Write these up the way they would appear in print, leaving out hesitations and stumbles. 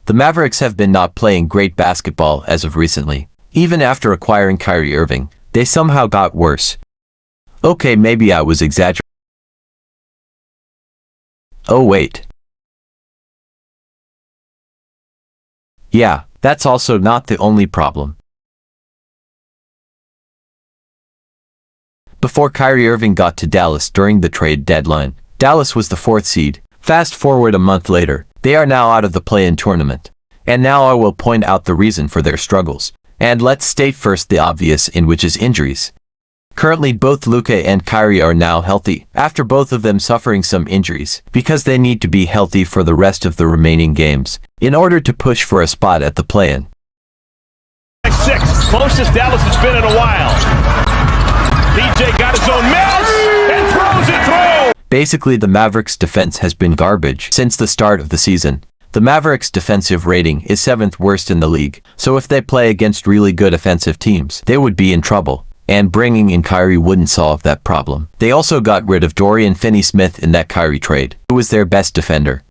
The Mavericks have been not playing great basketball as of recently. Even after acquiring Kyrie Irving, they somehow got worse. Okay, maybe I was exaggerating. Oh wait. Yeah, that's also not the only problem. Before Kyrie Irving got to Dallas during the trade deadline, Dallas was the 4th seed. Fast forward a month later, they are now out of the play-in tournament. And now I will point out the reason for their struggles. And let's state first the obvious, in which is injuries. Currently both Luka and Kyrie are now healthy, after both of them suffering some injuries, because they need to be healthy for the rest of the remaining games, in order to push for a spot at the play-in. 6, closest Dallas has been in a while. PJ got his own miss and throws it through. Basically, the Mavericks' defense has been garbage since the start of the season. The Mavericks' defensive rating is 7th worst in the league, so if they play against really good offensive teams, they would be in trouble. And bringing in Kyrie wouldn't solve that problem. They also got rid of Dorian Finney-Smith in that Kyrie trade, who was their best defender.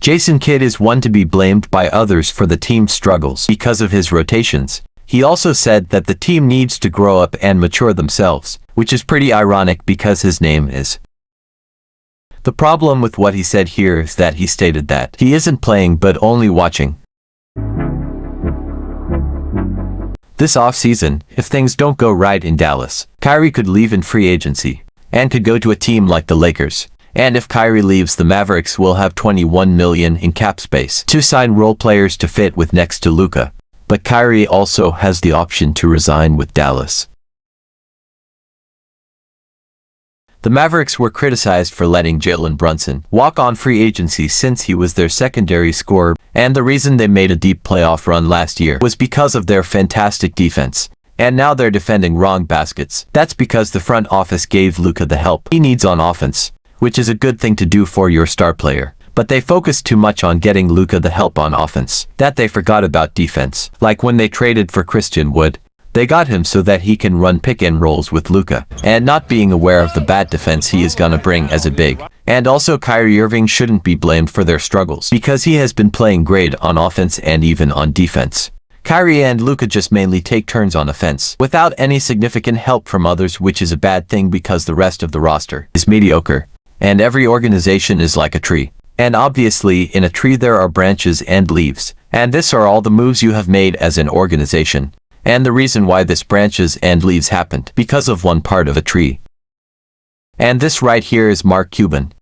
Jason Kidd is one to be blamed by others for the team's struggles because of his rotations. He also said that the team needs to grow up and mature themselves, which is pretty ironic because his name is. The problem with what he said here is that he stated that he isn't playing but only watching. This offseason, if things don't go right in Dallas, Kyrie could leave in free agency and could go to a team like the Lakers. And if Kyrie leaves, the Mavericks will have $21 million in cap space to sign role players to fit with next to Luka. But Kyrie also has the option to resign with Dallas. The Mavericks were criticized for letting Jalen Brunson walk on free agency since he was their secondary scorer, and the reason they made a deep playoff run last year was because of their fantastic defense. And now they're defending wrong baskets. That's because the front office gave Luka the help he needs on offense, which is a good thing to do for your star player. But they focused too much on getting Luka the help on offense that they forgot about defense. Like when they traded for Christian Wood, they got him so that he can run pick and rolls with Luka, and not being aware of the bad defense he is gonna bring as a big. And also Kyrie Irving shouldn't be blamed for their struggles because he has been playing great on offense and even on defense. Kyrie and Luka just mainly take turns on offense without any significant help from others, which is a bad thing because the rest of the roster is mediocre. And every organization is like a tree. And obviously, in a tree there are branches and leaves. And these are all the moves you have made as an organization. And the reason why this branches and leaves happened because of one part of a tree. And this right here is Mark Cuban.